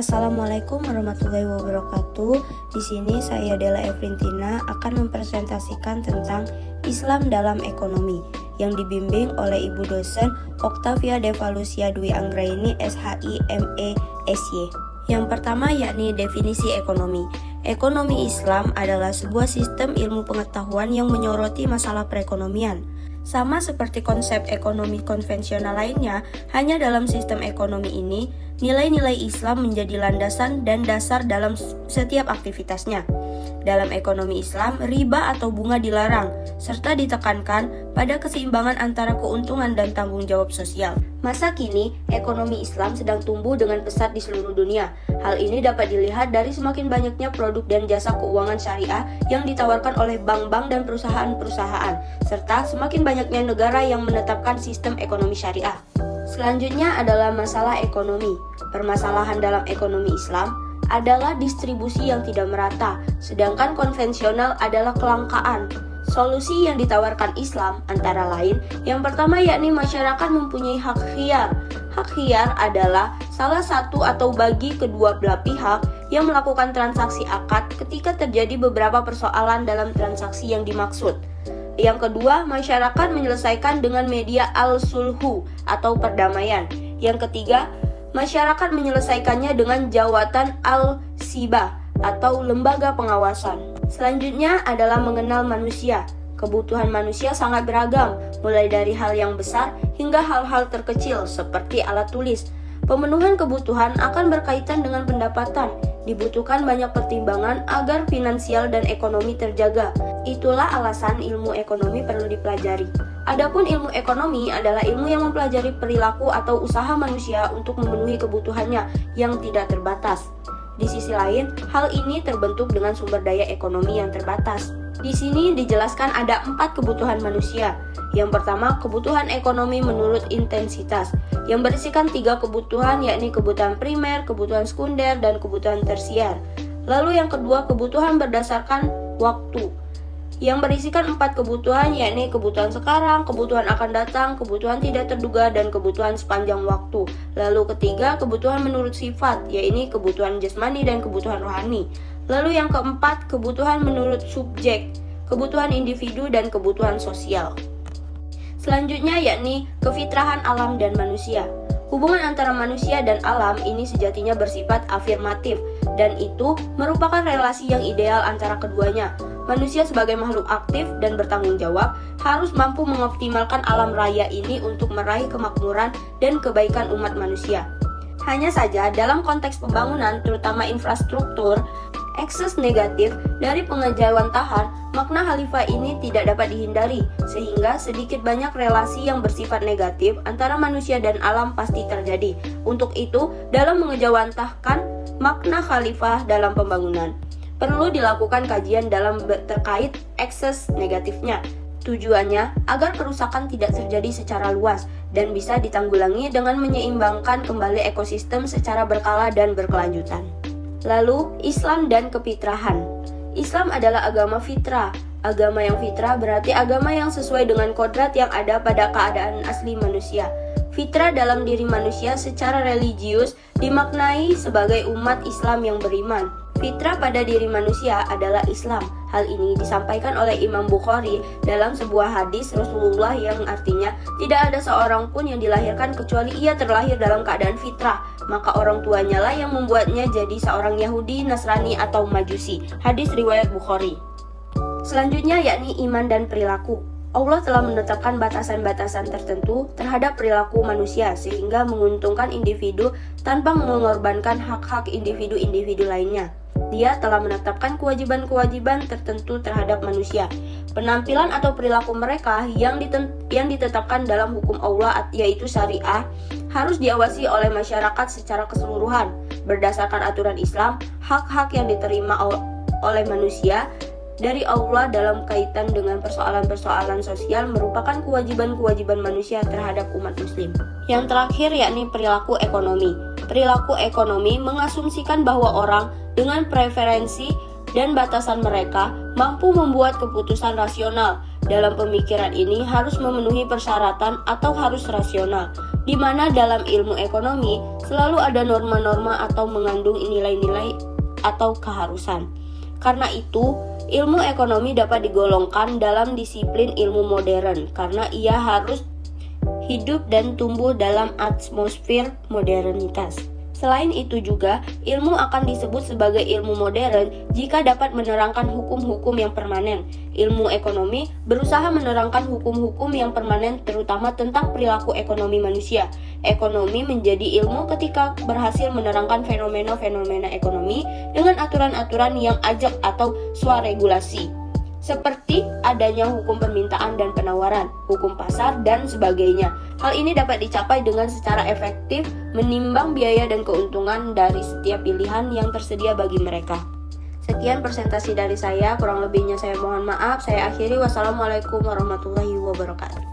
Assalamualaikum warahmatullahi wabarakatuh. Di sini saya Della Evrintina akan mempresentasikan tentang Islam dalam ekonomi yang dibimbing oleh Ibu dosen Octavia Devalusia Dwi Anggraini SHI ME SY. Yang pertama yakni definisi ekonomi. Ekonomi Islam adalah sebuah sistem ilmu pengetahuan yang menyoroti masalah perekonomian. Sama seperti konsep ekonomi konvensional lainnya, hanya dalam sistem ekonomi ini, nilai-nilai Islam menjadi landasan dan dasar dalam setiap aktivitasnya. Dalam ekonomi Islam, riba atau bunga dilarang, serta ditekankan pada keseimbangan antara keuntungan dan tanggung jawab sosial. Masa kini, ekonomi Islam sedang tumbuh dengan pesat di seluruh dunia. Hal ini dapat dilihat dari semakin banyaknya produk dan jasa keuangan syariah yang ditawarkan oleh bank-bank dan perusahaan-perusahaan, serta semakin banyaknya negara yang menetapkan sistem ekonomi syariah. Selanjutnya adalah masalah ekonomi. Permasalahan dalam ekonomi Islam adalah distribusi yang tidak merata, sedangkan konvensional adalah kelangkaan. Solusi yang ditawarkan Islam antara lain, yang pertama yakni masyarakat mempunyai hak khiyar. Hak khiyar adalah salah satu atau bagi kedua belah pihak yang melakukan transaksi akad ketika terjadi beberapa persoalan dalam transaksi yang dimaksud. Yang kedua, masyarakat menyelesaikan dengan media al-sulhu atau perdamaian. Yang ketiga, masyarakat menyelesaikannya dengan jawatan al-sibah atau lembaga pengawasan. Selanjutnya adalah mengenal manusia. Kebutuhan manusia sangat beragam, mulai dari hal yang besar hingga hal-hal terkecil seperti alat tulis. Pemenuhan kebutuhan akan berkaitan dengan pendapatan. Dibutuhkan banyak pertimbangan agar finansial dan ekonomi terjaga. Itulah alasan ilmu ekonomi perlu dipelajari. Adapun ilmu ekonomi adalah ilmu yang mempelajari perilaku atau usaha manusia untuk memenuhi kebutuhannya yang tidak terbatas. Di sisi lain, hal ini terbentuk dengan sumber daya ekonomi yang terbatas. Di sini dijelaskan ada 4 kebutuhan manusia. Yang pertama, kebutuhan ekonomi menurut intensitas, yang berisikan 3 kebutuhan yakni kebutuhan primer, kebutuhan sekunder, dan kebutuhan tersier. Lalu yang kedua, kebutuhan berdasarkan waktu, yang berisikan 4 kebutuhan yakni kebutuhan sekarang, kebutuhan akan datang, kebutuhan tidak terduga, dan kebutuhan sepanjang waktu. Lalu ketiga, kebutuhan menurut sifat, yakni kebutuhan jasmani dan kebutuhan rohani. Lalu yang keempat, kebutuhan menurut subjek, kebutuhan individu dan kebutuhan sosial. Selanjutnya yakni kefitrahan alam dan manusia. Hubungan antara manusia dan alam ini sejatinya bersifat afirmatif, dan itu merupakan relasi yang ideal antara keduanya. Manusia sebagai makhluk aktif dan bertanggung jawab harus mampu mengoptimalkan alam raya ini untuk meraih kemakmuran dan kebaikan umat manusia. Hanya saja dalam konteks pembangunan, terutama infrastruktur, ekses negatif dari pengejawantahan makna khalifah ini tidak dapat dihindari, sehingga sedikit banyak relasi yang bersifat negatif antara manusia dan alam pasti terjadi. Untuk itu, dalam mengejawantahkan makna khalifah dalam pembangunan, perlu dilakukan kajian dalam terkait ekses negatifnya. Tujuannya agar kerusakan tidak terjadi secara luas dan bisa ditanggulangi dengan menyeimbangkan kembali ekosistem secara berkala dan berkelanjutan. Lalu, Islam dan kefitrahan. Islam adalah agama fitrah. Agama yang fitrah berarti agama yang sesuai dengan kodrat yang ada pada keadaan asli manusia. Fitrah dalam diri manusia secara religius dimaknai sebagai umat Islam yang beriman. Fitrah pada diri manusia adalah Islam. Hal ini disampaikan oleh Imam Bukhari dalam sebuah hadis Rasulullah yang artinya tidak ada seorang pun yang dilahirkan kecuali ia terlahir dalam keadaan fitrah, maka orang tuanya lah yang membuatnya jadi seorang Yahudi, Nasrani, atau Majusi. Hadis riwayat Bukhari. Selanjutnya yakni iman dan perilaku. Allah telah menetapkan batasan-batasan tertentu terhadap perilaku manusia sehingga menguntungkan individu tanpa mengorbankan hak-hak individu-individu lainnya. Dia telah menetapkan kewajiban-kewajiban tertentu terhadap manusia. Penampilan atau perilaku mereka yang ditetapkan dalam hukum Allah yaitu syariah harus diawasi oleh masyarakat secara keseluruhan. Berdasarkan aturan Islam, hak-hak yang diterima oleh manusia dari Allah dalam kaitan dengan persoalan-persoalan sosial merupakan kewajiban-kewajiban manusia terhadap umat muslim. Yang terakhir yakni perilaku ekonomi. Perilaku ekonomi mengasumsikan bahwa orang dengan preferensi dan batasan mereka mampu membuat keputusan rasional. Dalam pemikiran ini harus memenuhi persyaratan atau harus rasional. di mana dalam ilmu ekonomi selalu ada norma-norma atau mengandung nilai-nilai atau keharusan. Karena itu, ilmu ekonomi dapat digolongkan dalam disiplin ilmu modern karena ia harus hidup dan tumbuh dalam atmosfer modernitas. Selain itu juga, ilmu akan disebut sebagai ilmu modern jika dapat menerangkan hukum-hukum yang permanen. Ilmu ekonomi berusaha menerangkan hukum-hukum yang permanen terutama tentang perilaku ekonomi manusia. Ekonomi menjadi ilmu ketika berhasil menerangkan fenomena-fenomena ekonomi dengan aturan-aturan yang ajak atau swaregulasi, seperti adanya hukum permintaan dan penawaran, hukum pasar, dan sebagainya. Hal ini dapat dicapai dengan secara efektif menimbang biaya dan keuntungan dari setiap pilihan yang tersedia bagi mereka. Sekian presentasi dari saya, kurang lebihnya saya mohon maaf. Saya akhiri, wassalamualaikum warahmatullahi wabarakatuh.